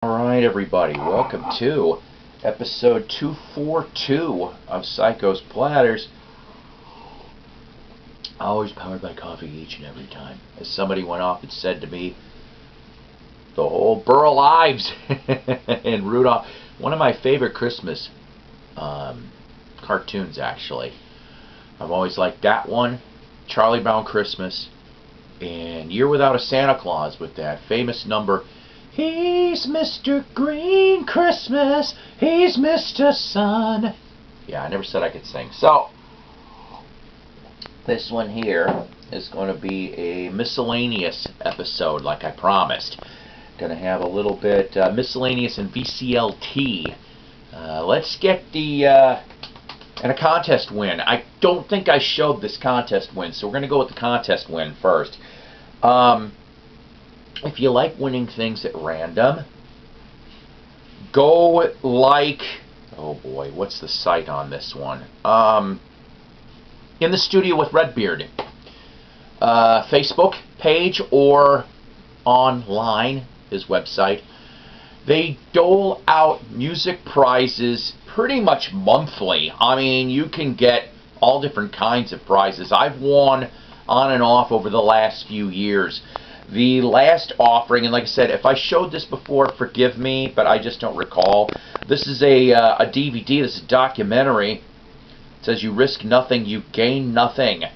Alright everybody, welcome to episode 242 of Psykos Platters. Always powered by coffee each and every time. As somebody went off and said to me, the whole Burl Ives and Rudolph. One of my favorite Christmas cartoons, actually. I've always liked that one, Charlie Brown Christmas, and Year Without a Santa Claus with that famous number, "He's Mr. Green Christmas, he's Mr. Sun." Yeah, I never said I could sing. So, this one here is going to be a miscellaneous episode, like I promised. Going to have a little bit miscellaneous and VCLT. Let's get the and a contest win. I don't think I showed this contest win, so we're going to go with the contest win first. If you like winning things at random, go like, oh boy, what's the site on this one? In the Studio with Redbeard. Facebook page or online, his website. They dole out music prizes pretty much monthly. I mean, you can get all different kinds of prizes. I've won on and off over the last few years. The last offering, and like I said, if I showed this before, forgive me, but I just don't recall. This is a DVD, this is a documentary. It says, "You risk nothing, you gain nothing."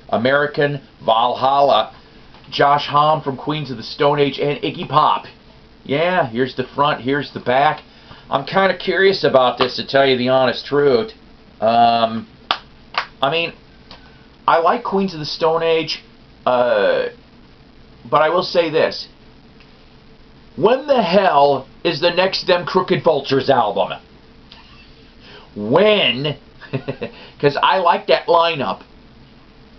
American Valhalla. Josh Homme from Queens of the Stone Age and Iggy Pop. Yeah, here's the front, here's the back. I'm kind of curious about this, to tell you the honest truth. I mean, I like Queens of the Stone Age, but I will say this. When the hell is the next Them Crooked Vultures album? When? Because I like that lineup.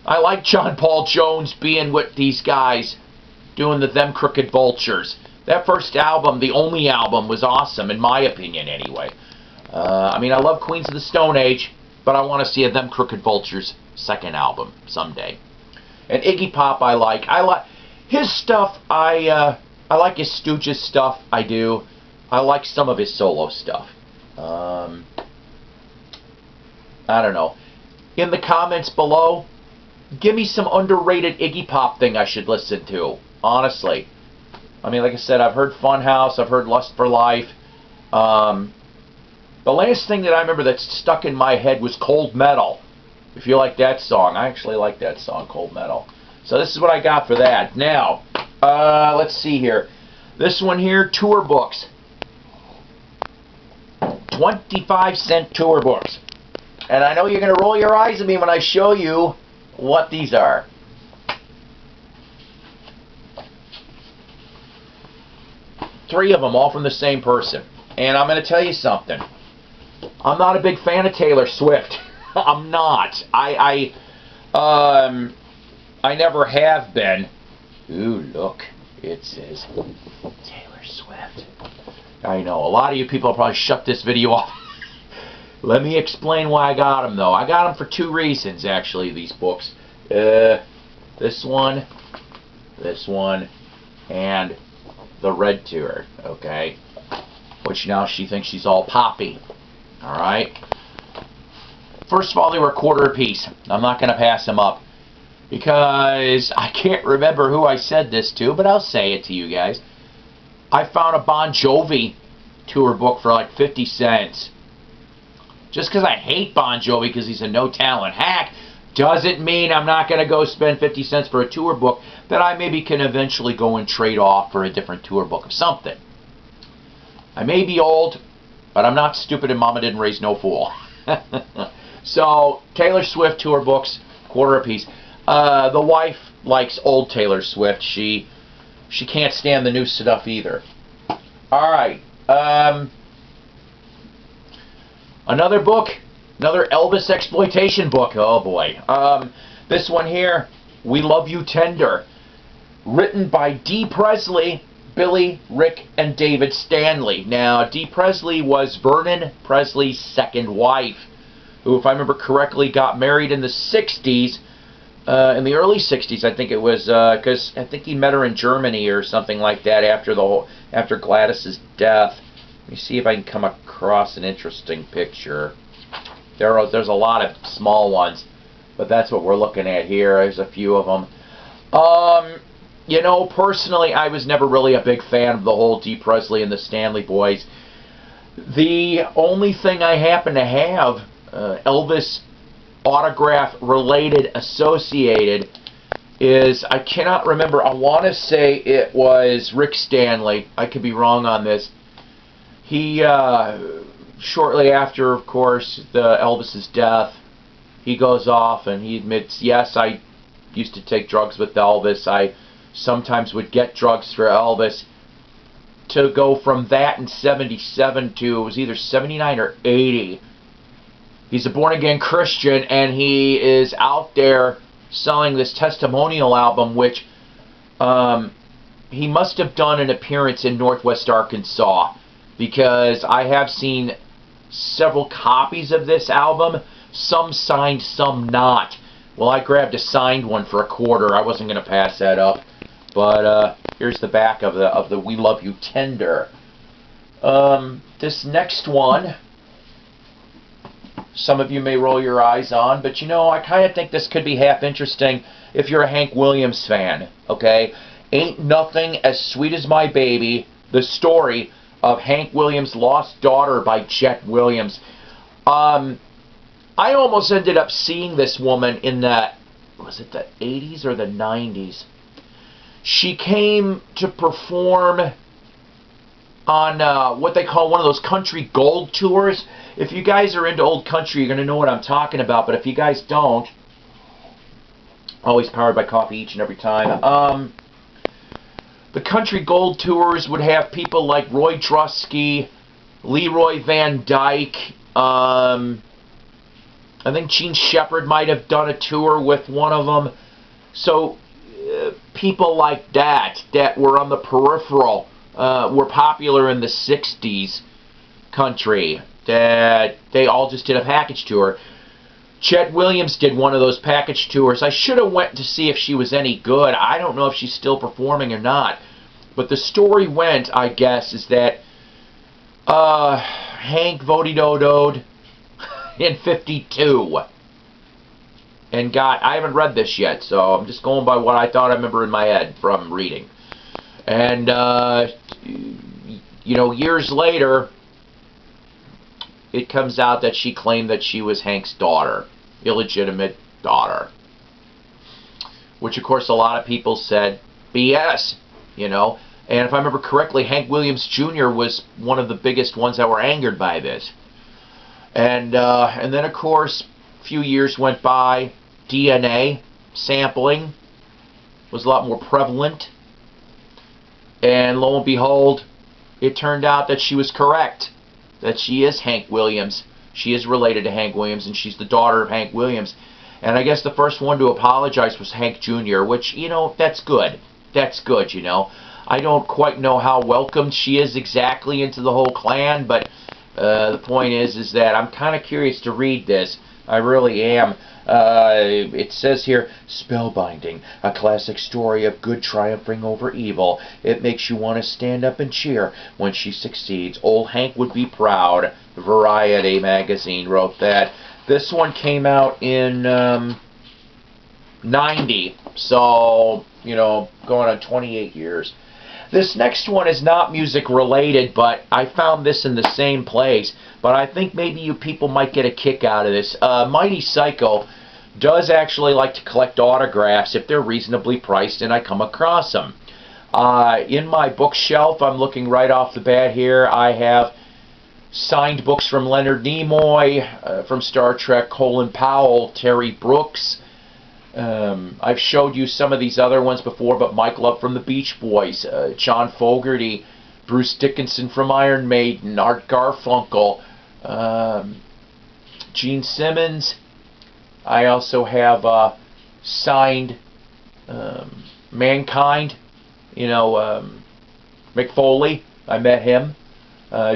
I like John Paul Jones being with these guys doing the Them Crooked Vultures. That first album, the only album, was awesome, in my opinion anyway. I mean, I love Queens of the Stone Age, but I want to see a Them Crooked Vultures second album someday. And Iggy Pop I like. His stuff, I like his Stooges stuff, I do. I like some of his solo stuff. I don't know. In the comments below, give me some underrated Iggy Pop thing I should listen to. Honestly. I mean, like I said, I've heard Funhouse, I've heard Lust for Life. The last thing that I remember that's stuck in my head was Cold Metal. If you like that song, I actually like that song, Cold Metal. So this is what I got for that. Now, let's see here. This one here, tour books. 25-cent tour books. And I know you're going to roll your eyes at me when I show you what these are. Three of them, all from the same person. And I'm going to tell you something. I'm not a big fan of Taylor Swift. I'm not. I never have been. Ooh, look. It says Taylor Swift. I know. A lot of you people will probably shut this video off. Let me explain why I got them, though. I got them for two reasons, actually, these books. This one, and the Red Tour, okay? Which now she thinks she's all poppy. Alright? First of all, they were a quarter apiece. I'm not going to pass them up. Because I can't remember who I said this to, but I'll say it to you guys. I found a Bon Jovi tour book for like 50 cents. Just because I hate Bon Jovi because he's a no-talent hack doesn't mean I'm not going to go spend 50 cents for a tour book that I maybe can eventually go and trade off for a different tour book of something. I may be old, but I'm not stupid and Mama didn't raise no fool. So, Taylor Swift tour books, quarter apiece. The wife likes old Taylor Swift. She can't stand the new stuff either. Alright. Another book. Another Elvis exploitation book. Oh boy. This one here, We Love You Tender. Written by Dee Presley, Billy, Rick, and David Stanley. Now, Dee Presley was Vernon Presley's second wife, who, if I remember correctly, got married in the 60s in the early 60s, I think it was, because I think he met her in Germany or something like that after Gladys's death. Let me see if I can come across an interesting picture. There's a lot of small ones, but that's what we're looking at here. There's a few of them. You know, personally, I was never really a big fan of the whole Dee Presley and the Stanley Boys. The only thing I happen to have, Elvis autograph related, associated, is, I cannot remember, I want to say it was Rick Stanley. I could be wrong on this. He, shortly after, of course, Elvis's death, he goes off and he admits, yes, I used to take drugs with Elvis. I sometimes would get drugs for Elvis. To go from that in 77 to, it was either 79 or 80. He's a born-again Christian, and he is out there selling this testimonial album, which he must have done an appearance in Northwest Arkansas, because I have seen several copies of this album, some signed, some not. Well, I grabbed a signed one for $1. I wasn't going to pass that up. But here's the back of the We Love You Tender. This next one, some of you may roll your eyes on, but you know, I kind of think this could be half interesting if you're a Hank Williams fan, okay? Ain't Nothing as Sweet as My Baby, the story of Hank Williams' lost daughter by Chet Williams. I almost ended up seeing this woman in was it the 80s or the 90s? She came to perform on what they call one of those country gold tours. If you guys are into old country, you're going to know what I'm talking about. But if you guys don't, always powered by coffee each and every time. The country gold tours would have people like Roy Drusky, Leroy Van Dyke. I think Gene Shepard might have done a tour with one of them. So people like that were on the peripheral, were popular in the 60s country, that they all just did a package tour. Chet Williams did one of those package tours. I should have went to see if she was any good. I don't know if she's still performing or not. But the story went, I guess, is that Hank voted in 52. And I haven't read this yet, so I'm just going by what I thought I remember in my head from reading. And, you know, years later, it comes out that she claimed that she was Hank's daughter, illegitimate daughter. Which, of course, a lot of people said, BS, you know. And if I remember correctly, Hank Williams Jr. was one of the biggest ones that were angered by this. And then, of course, a few years went by. DNA sampling was a lot more prevalent, and lo and behold, it turned out that she was correct, that she is Hank Williams. She is related to Hank Williams, and she's the daughter of Hank Williams. And I guess the first one to apologize was Hank Jr., which, you know, that's good. That's good, you know. I don't quite know how welcomed she is exactly into the whole clan, but the point is that I'm kind of curious to read this. I really am. It says here, spellbinding, a classic story of good triumphing over evil. It makes you want to stand up and cheer when she succeeds. Old Hank would be proud. Variety magazine wrote that. This one came out in 90, so, you know, going on 28 years. This next one is not music related, but I found this in the same place. But I think maybe you people might get a kick out of this. Mighty Psycho does actually like to collect autographs if they're reasonably priced and I come across them. In my bookshelf, I'm looking right off the bat here, I have signed books from Leonard Nimoy, from Star Trek, Colin Powell, Terry Brooks. I've showed you some of these other ones before, but Mike Love from the Beach Boys, John Fogerty, Bruce Dickinson from Iron Maiden, Art Garfunkel, Gene Simmons. I also have signed Mankind, you know, Mick Foley. I met him.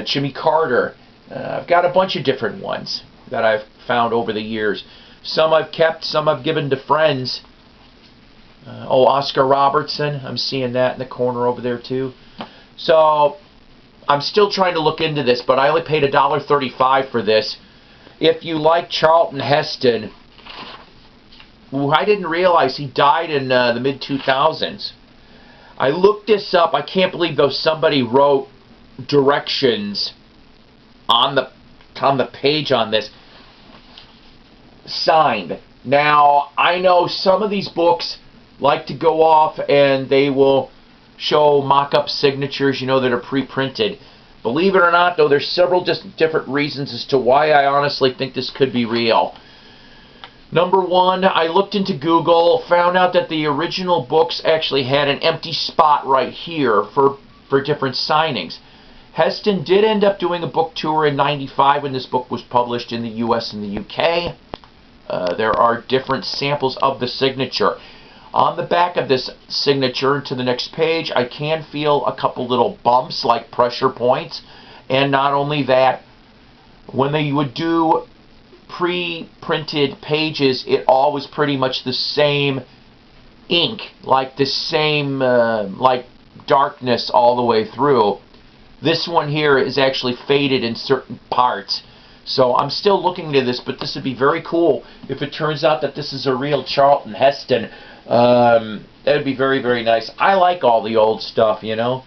Jimmy Carter. I've got a bunch of different ones that I've found over the years. Some I've kept, some I've given to friends. Oh, Oscar Robertson. I'm seeing that in the corner over there too. So I'm still trying to look into this, but I only paid $1.35 for this. If you like Charlton Heston, who I didn't realize he died in the mid-2000s. I looked this up. I can't believe, though, somebody wrote directions on the page on this. Signed. Now, I know some of these books like to go off and they will show mock-up signatures, you know, that are pre-printed. Believe it or not, though, there's several just different reasons as to why I honestly think this could be real. Number one, I looked into Google, found out that the original books actually had an empty spot right here for different signings. Heston did end up doing a book tour in '95 when this book was published in the US and the UK. There are different samples of the signature. On the back of this signature, to the next page, I can feel a couple little bumps like pressure points. And not only that, when they would do pre-printed pages, it all was pretty much the same ink, like the same like darkness all the way through. This one here is actually faded in certain parts. So I'm still looking into this, but this would be very cool if it turns out that this is a real Charlton Heston. That would be very, very nice. I like all the old stuff, you know.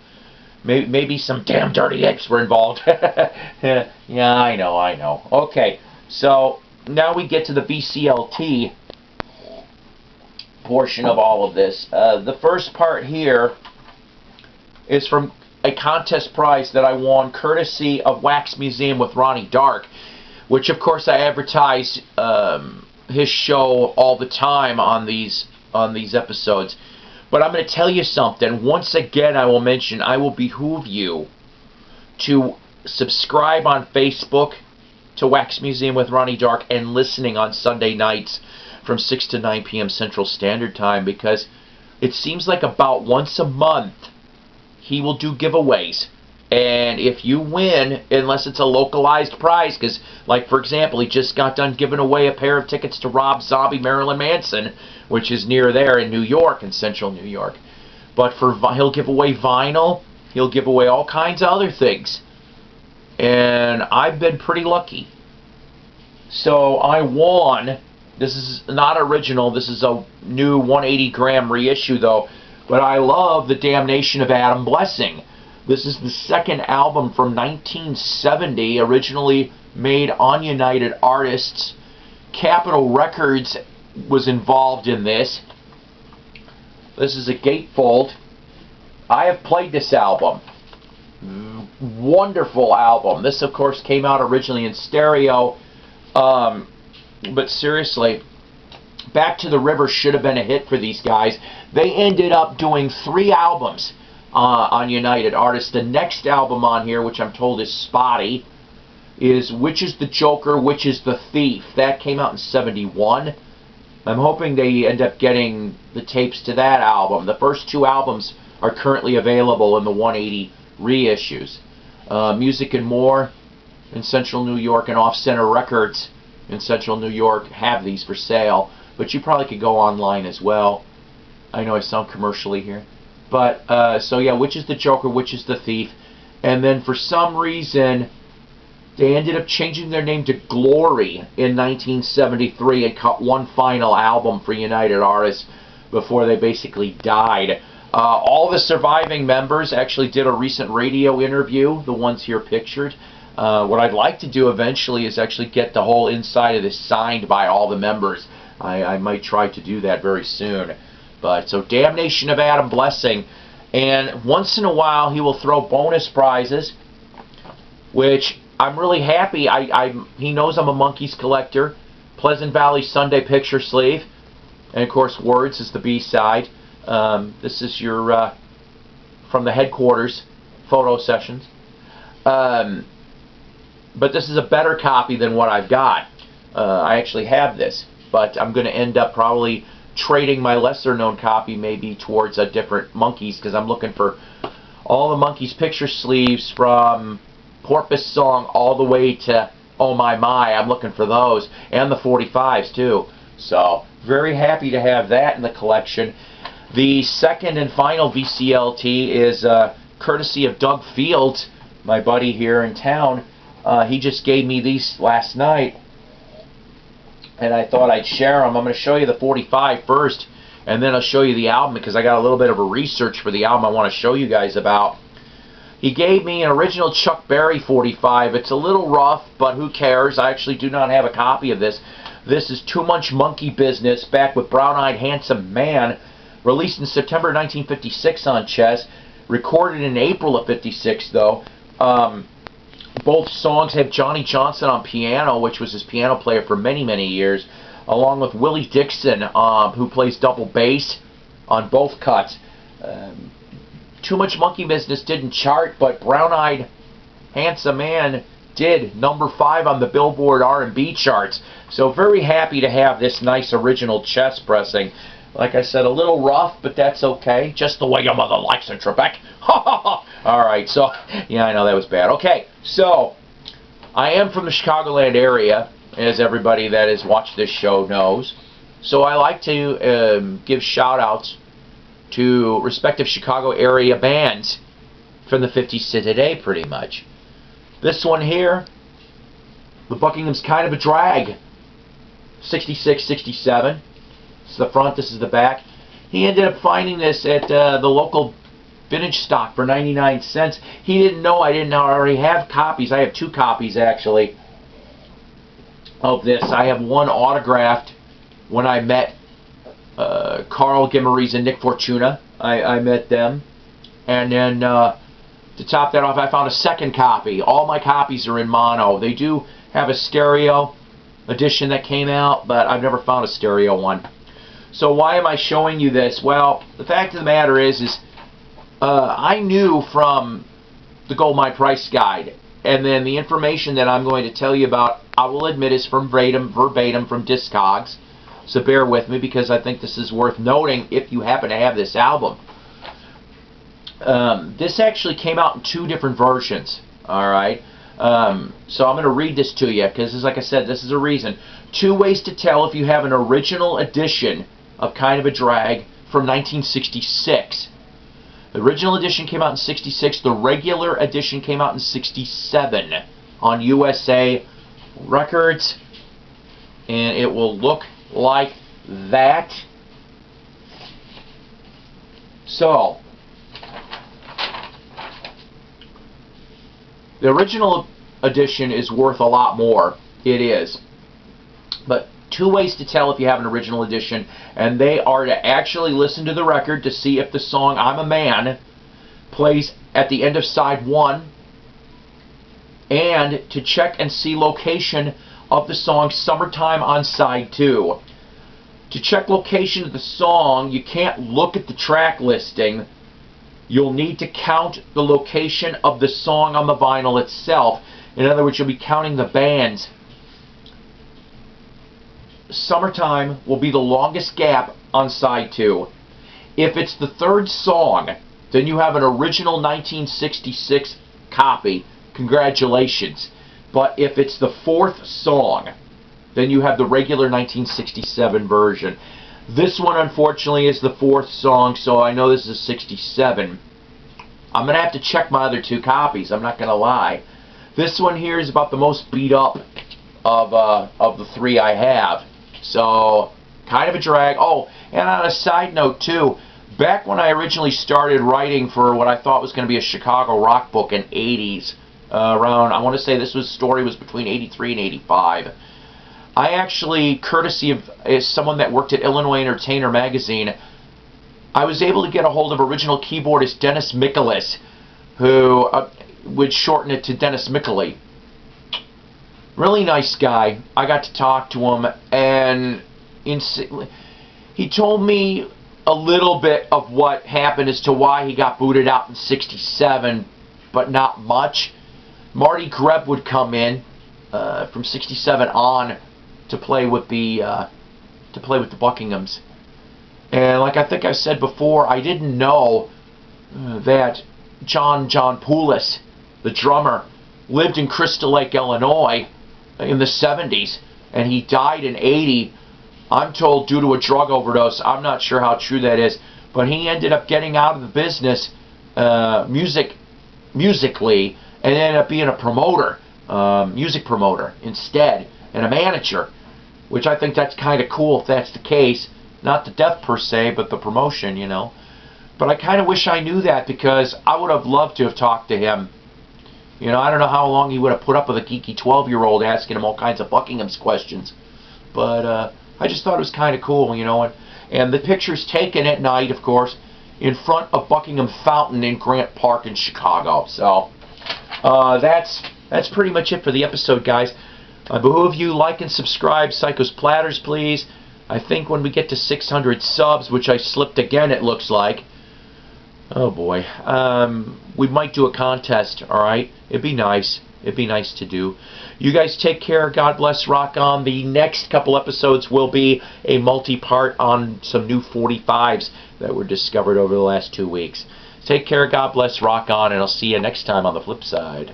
Maybe some damn dirty apes were involved. Yeah, I know. Okay, so now we get to the VCLT portion of all of this. The first part here is from a contest prize that I won courtesy of Wax Museum with Ronnie Dark, which of course I advertise his show all the time on these episodes. But I'm going to tell you something. Once again, I will mention, I will behoove you to subscribe on Facebook to Wax Museum with Ronnie Dark and listening on Sunday nights from 6 to 9 p.m. Central Standard Time, because it seems like about once a month he will do giveaways. And if you win, unless it's a localized prize, because, like, for example, he just got done giving away a pair of tickets to Rob Zombie Marilyn Manson, which is near there in New York, in central New York. But he'll give away vinyl, he'll give away all kinds of other things. And I've been pretty lucky. So I won. This is not original, this is a new 180-gram reissue, though. But I love The Damnation of Adam Blessing. This is the second album from 1970, originally made on United Artists. Capitol Records was involved in this. This is a gatefold. I have played this album. Wonderful album. This, of course, came out originally in stereo. But seriously, Back to the River should have been a hit for these guys. They ended up doing 3 albums on United Artists. The next album on here, which I'm told is spotty, is Which is the Joker, Which is the Thief. That came out in '71. I'm hoping they end up getting the tapes to that album. The first 2 albums are currently available in the 180 reissues. Music and More in Central New York and Off Center Records in Central New York have these for sale. But you probably could go online as well. I know I sound commercially here. But, so yeah, Which is the Joker, Which is the Thief. And then for some reason, they ended up changing their name to Glory in 1973 and cut one final album for United Artists before they basically died. All the surviving members actually did a recent radio interview, the ones here pictured. What I'd like to do eventually is actually get the whole inside of this signed by all the members. I might try to do that very soon. But so Damnation of Adam Blessing, and once in a while he will throw bonus prizes, which I'm really happy. He knows I'm a Monkees collector. Pleasant Valley Sunday picture sleeve, and of course Words is the B-side. This is your from the headquarters photo sessions. But this is a better copy than what I've got. I actually have this, but I'm going to end up probably trading my lesser known copy maybe towards a different Monkees, because I'm looking for all the Monkees picture sleeves from Porpoise Song all the way to Oh My My. I'm looking for those, and the 45s too. So very happy to have that in the collection. The second and final VCLT is courtesy of Doug Fields, my buddy here in town. He just gave me these last night, and I thought I'd share them. I'm going to show you the 45 first, and then I'll show you the album, because I got a little bit of a research for the album I want to show you guys about. He gave me an original Chuck Berry 45. It's a little rough, but who cares? I actually do not have a copy of this. This is Too Much Monkey Business, back with Brown-Eyed Handsome Man, released in September 1956 on Chess, recorded in April of 56 though. Both songs have Johnny Johnson on piano, which was his piano player for many, many years, along with Willie Dixon, who plays double bass on both cuts. Too Much Monkey Business didn't chart, but Brown-Eyed Handsome Man did, number 5 on the Billboard R&B charts. So very happy to have this nice original Chess pressing. Like I said, a little rough, but that's okay. Just the way your mother likes it, Trebek. Alright, so, yeah, I know that was bad. Okay, so, I am from the Chicagoland area, as everybody that has watched this show knows. So I like to give shout-outs to respective Chicago area bands from the 50s to today, pretty much. This one here, the Buckinghams, Kind of a Drag, 66, 67. This is the front, this is the back. He ended up finding this at the local vintage stock for 99 cents. He didn't know I didn't already have copies. I have 2 copies, actually, of this. I have one autographed when I met Carl Gimmeries and Nick Fortuna. I met them. And then to top that off, I found a second copy. All my copies are in mono. They do have a stereo edition that came out, but I've never found a stereo one. So why am I showing you this? Well, the fact of the matter is I knew from the Gold Mine Price Guide, and then the information that I'm going to tell you about, I will admit, is from verbatim from Discogs. So bear with me, because I think this is worth noting if you happen to have this album. This actually came out in 2 different versions. Alright? So I'm going to read this to you, because like I said, this is a reason. 2 ways to tell if you have an original edition of Kind of a Drag from 1966. The original edition came out in 66. The regular edition came out in 67 on USA Records. And it will look like that. So, the original edition is worth a lot more. It is. But 2 ways to tell if you have an original edition, and they are to actually listen to the record to see if the song I'm a Man plays at the end of side 1, and to check and see location of the song Summertime on side 2. To check location of the song, you can't look at the track listing. You'll need to count the location of the song on the vinyl itself. In other words, you'll be counting the bands. Summertime will be the longest gap on side 2. If it's the 3rd song, then you have an original 1966 copy. Congratulations. But if it's the 4th song, then you have the regular 1967 version. This one, unfortunately, is the 4th song, so I know this is 67. I'm going to have to check my other 2 copies, I'm not going to lie. This one here is about the most beat up of the 3 I have. So, Kind of a Drag. Oh, and on a side note, too, back when I originally started writing for what I thought was going to be a Chicago rock book in 80s, around, I want to say this story was between 83 and 85. I actually, courtesy of someone that worked at Illinois Entertainer magazine, I was able to get a hold of original keyboardist Dennis Mikulas, who would shorten it to Dennis Mickley. Really nice guy. I got to talk to him, and he told me a little bit of what happened as to why he got booted out in 67, but not much. Marty Greb would come in from 67 on to play with the Buckinghams, and like I think I said before, I didn't know that John Poulos, the drummer, lived in Crystal Lake, Illinois in the 70s, and he died in 80. I'm told due to a drug overdose. I'm not sure how true that is, but he ended up getting out of the business musically, and ended up being a promoter, music promoter instead, and a manager, which I think that's kind of cool if that's the case. Not the death per se, but the promotion, you know. But I kind of wish I knew that, because I would have loved to have talked to him. You know, I don't know how long he would have put up with a geeky 12-year-old asking him all kinds of Buckinghams questions. But I just thought it was kind of cool, you know. And the picture's taken at night, of course, in front of Buckingham Fountain in Grant Park in Chicago. So that's pretty much it for the episode, guys. I behoove you like and subscribe. Psykos Platters, please. I think when we get to 600 subs, which I slipped again, it looks like. Oh boy. We might do a contest, alright? It'd be nice. It'd be nice to do. You guys take care. God bless. Rock on. The next couple episodes will be a multi-part on some new 45s that were discovered over the last 2 weeks. Take care. God bless. Rock on. And I'll see you next time on the flip side.